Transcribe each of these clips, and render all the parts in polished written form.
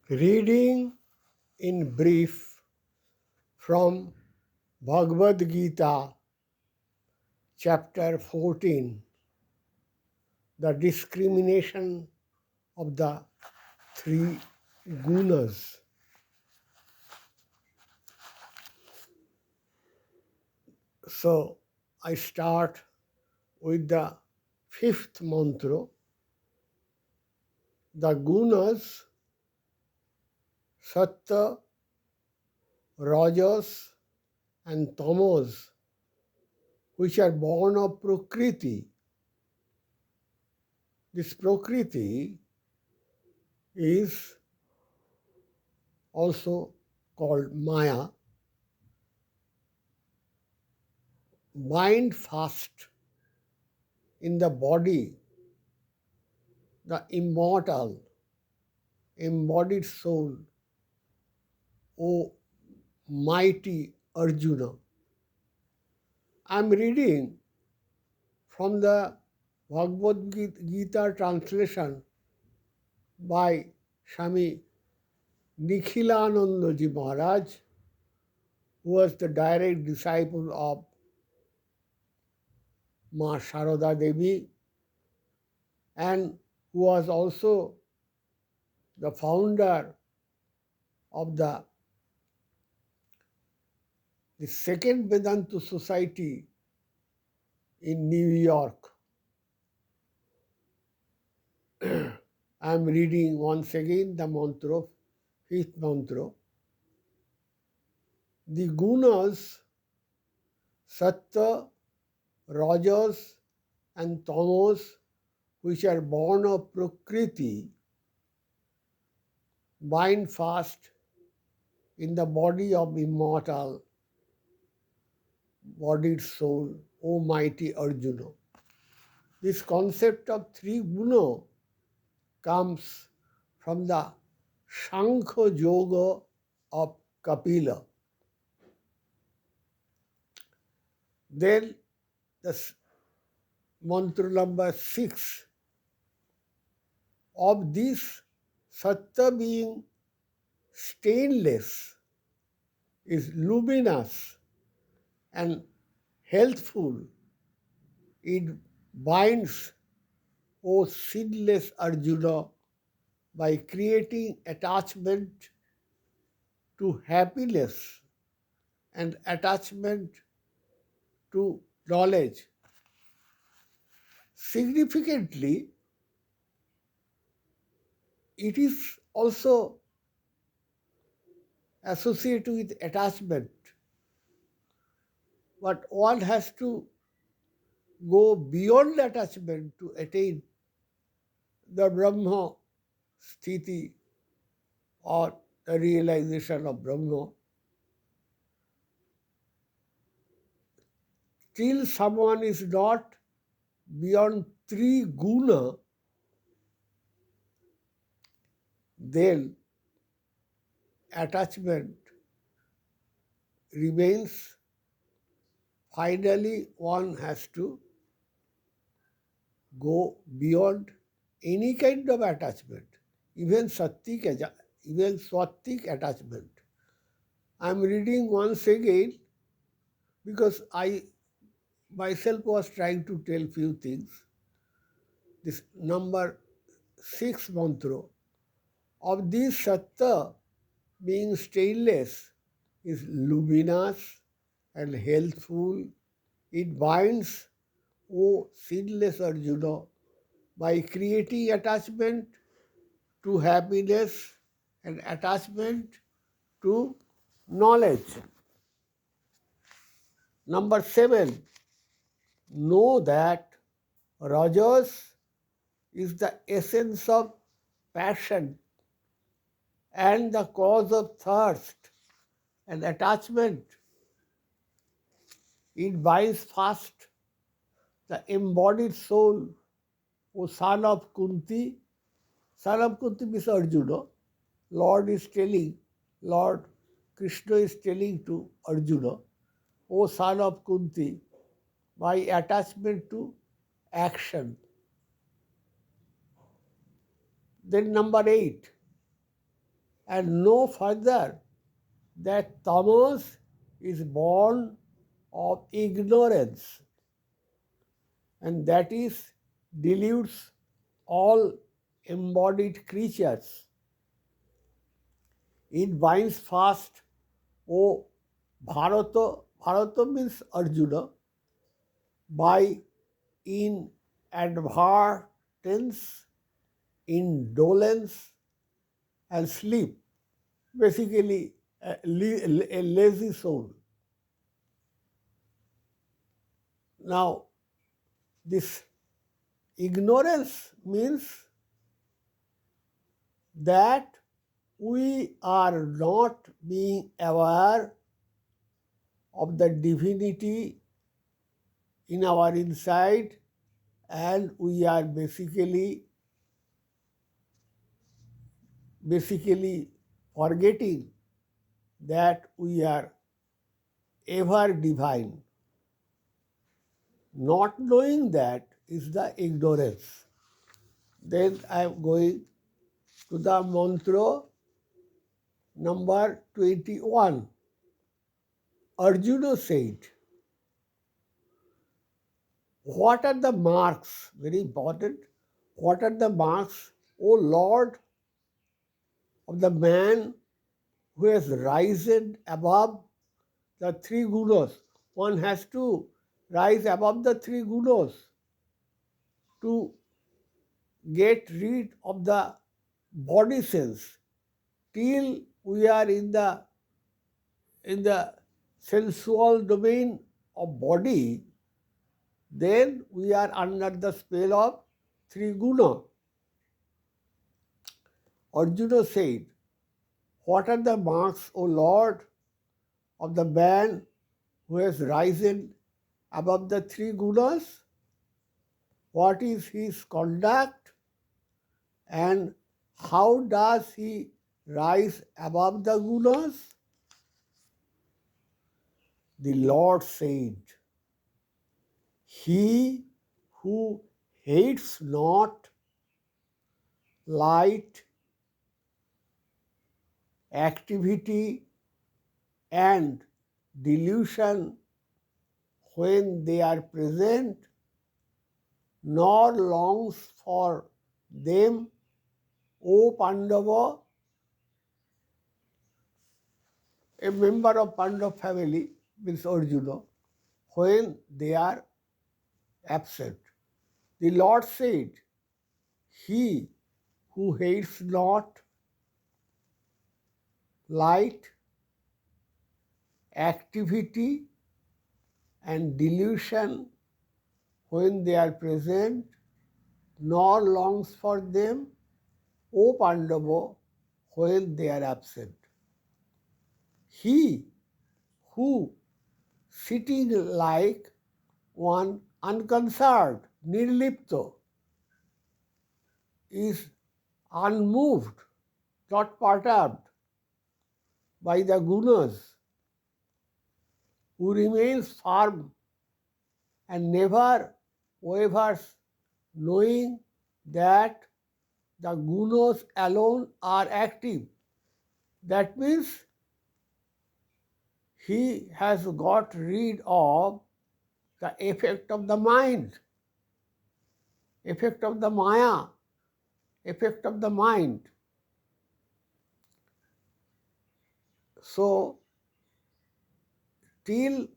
Reading in brief from Bhagavad Gita, chapter 14, the discrimination of the three gunas. So I start with the fifth mantra. The gunas, sattva, rajas, and tamas, which are born of Prakriti. This Prakriti is also called Maya, bind fast in the body, the immortal, embodied soul, O mighty Arjuna. I am reading from the Bhagavad Gita translation by Swami Nikhilanandaji Maharaj, who was the direct disciple of Ma Sharada Devi and who was also the founder of the second Vedanta Society in New York. I am reading once again the mantra, fifth mantra. The gunas, sattva, rajas, and tamas, which are born of Prakriti, bind fast in the body of immortal bodied soul, O mighty Arjuna. This concept of three guna comes from the Shankha Yoga of Kapila. Then the mantra number 6 of this sattva being stainless is luminous and healthful. It binds, O sinless Arjuna, by creating attachment to happiness and attachment to knowledge. Significantly, it is also associated with attachment, but one has to go beyond attachment to attain the Brahma sthiti or the realization of Brahma. Till someone is not beyond three guna, then attachment remains. Finally, one has to go beyond any kind of attachment, even swatik attachment. I am reading once again because I myself was trying to tell few things. This number 6 mantra of this sattva being stainless is luminous and healthful. It binds, O sinless Arjuna, by creating attachment to happiness and attachment to knowledge. Number 7, know that Rajas is the essence of passion and the cause of thirst and attachment. It binds fast the embodied soul, O son of Kunti. Son of Kunti means Arjuna. Lord Krishna is telling to Arjuna, O son of Kunti, by attachment to action. Then number 8, and know further that tamas is born of ignorance, and that is deludes all embodied creatures. It binds fast, O Bharata, Bharata means Arjuna, by inadvertence, indolence, and sleep, basically a lazy soul. Now, this ignorance means that we are not being aware of the divinity in our inside, and we are basically forgetting that we are ever divine. Not knowing that is the ignorance. Then I am going to the mantra number 21. Arjuna said, what are the marks? Very important. What are the marks, O Lord, of the man who has risen above the three gunas? One has to rise above the three gunas to get rid of the body sense. Till we are in the sensual domain of body, then we are under the spell of three guna. Arjuna said, what are the marks, O Lord, of the man who has risen above the three gunas? What is his conduct, and how does he rise above the gunas? The Lord said, he who hates not light, activity, and delusion when they are present, nor longs for them, O Pandava, a member of Pandav family, means Arjuna, when they are absent. The Lord said, he who hates not light, activity, and delusion when they are present, nor longs for them, O Pandava, when they are absent. He who, sitting like one unconcerned, nirlipto, is unmoved, not perturbed by the gunas, who remains firm and never wavers, knowing that the gunas alone are active. That means he has got rid of the effect of the mind, effect of the maya, effect of the mind. So, till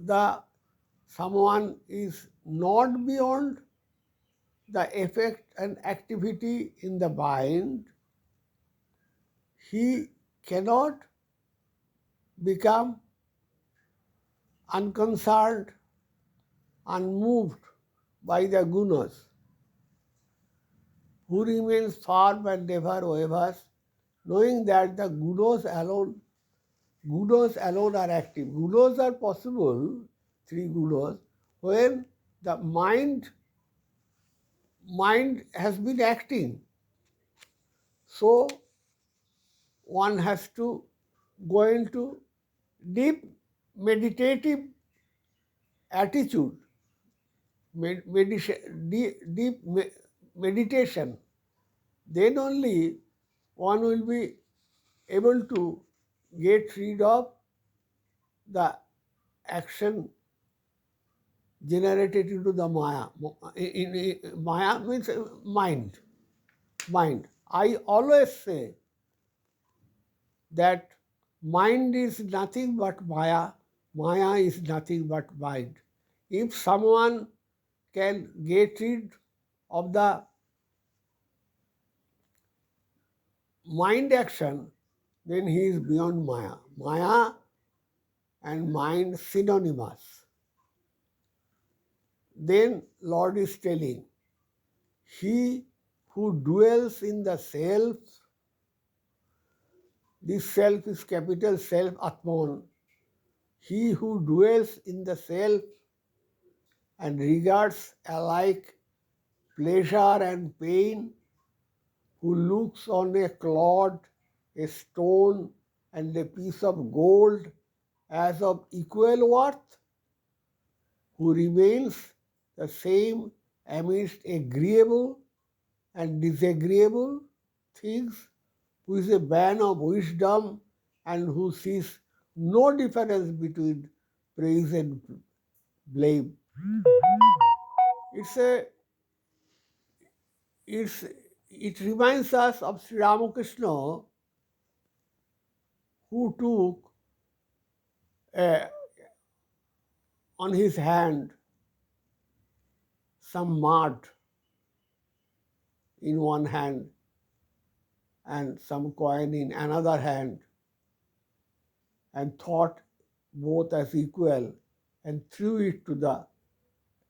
the someone is not beyond the effect and activity in the mind, he cannot become unconcerned, unmoved by the gunas, who remains firm and never wavers, knowing that the gunas alone are active. Gunas are possible, three gunas, when the mind has been acting. So one has to go into deep meditative attitude, deep meditation. Then only one will be able to get rid of the action generated into the Maya. Maya means mind. Mind. I always say that mind is nothing but Maya. Maya is nothing but mind. If someone can get rid of the mind action, then he is beyond Maya. Maya and mind synonymous. Then Lord is telling, he who dwells in the self, this self is capital self, Atman. He who dwells in the self and regards alike pleasure and pain, who looks on a clod, a stone, and a piece of gold as of equal worth, who remains the same amidst agreeable and disagreeable things, who is a man of wisdom and who sees no difference between praise and blame. It's a, it's, it reminds us of Sri Ramakrishna, who took uh, on his hand some mud in one hand and some coin in another hand, and thought both as equal and threw it to the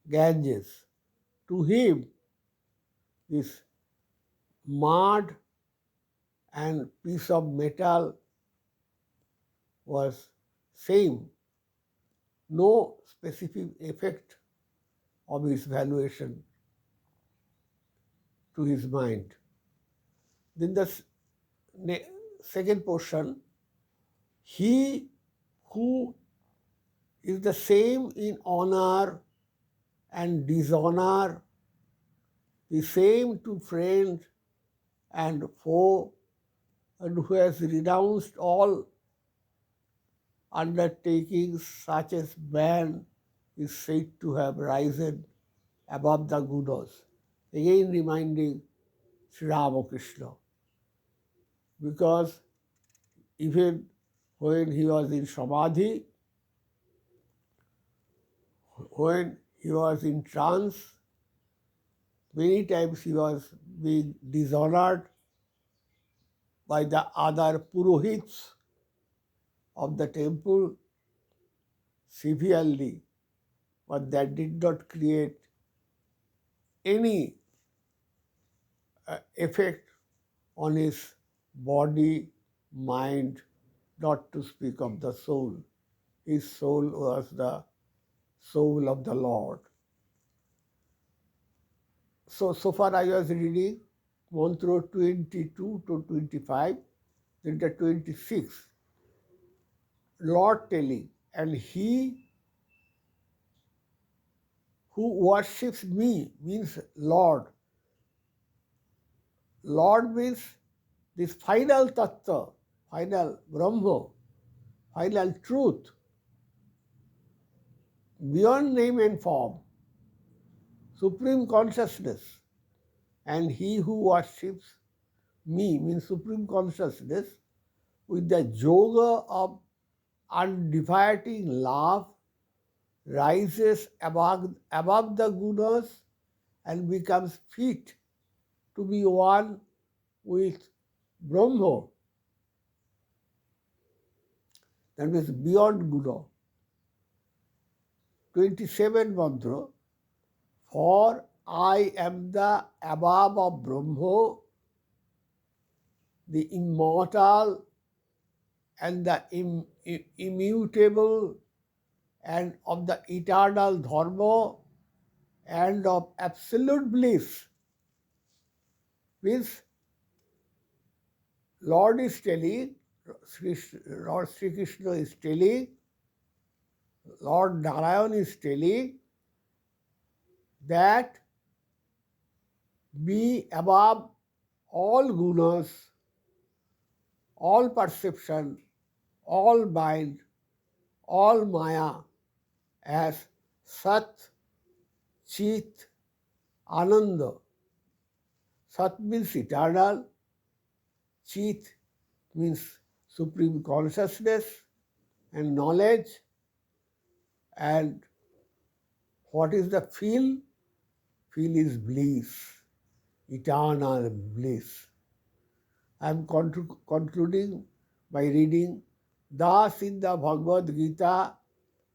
Ganges. To him, this mud and piece of metal was same, no specific effect of his valuation to his mind. Then the second portion, he who is the same in honor and dishonor, the same to friend and foe, and who has renounced all undertakings such as man is said to have risen above the gunas. Again reminding Sri Ramakrishna, because even when he was in Samadhi, when he was in trance, many times he was being dishonored by the other Purohits of the temple severely, but that did not create any effect on his body, mind, not to speak of the soul. His soul was the soul of the Lord. So far I was reading mantra 22 to 25, then the 26. Lord telling, and he who worships me means Lord. Lord means this final tattva, final Brahma, final truth, beyond name and form, supreme consciousness. And he who worships me means supreme consciousness with the yoga of undividing love rises above the gunas and becomes fit to be one with Brahma. That means beyond guna. 27 mantra. For I am the above of Brahma, the immortal and the immutable, and of the eternal dharma and of absolute bliss. Means Lord is telling, Lord Sri Krishna is telling, Lord Narayan is telling that be above all gunas all perception, all mind, all maya as Sat, Chit, Ananda. Sat means eternal, Chit means supreme consciousness and knowledge, and what is the feel? Feel is bliss, eternal bliss. I am concluding by reading, thus in the Bhagavad Gita,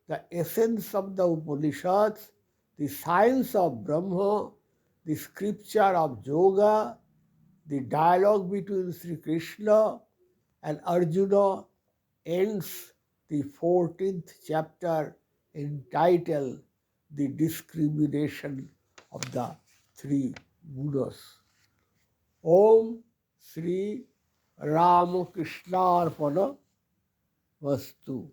the essence of the Upanishads, the science of Brahma, the scripture of Yoga, the dialogue between Sri Krishna and Arjuna ends the 14th chapter entitled The Discrimination of the Three Gunas. Om Sri Ramakrishna Arpana Vastu.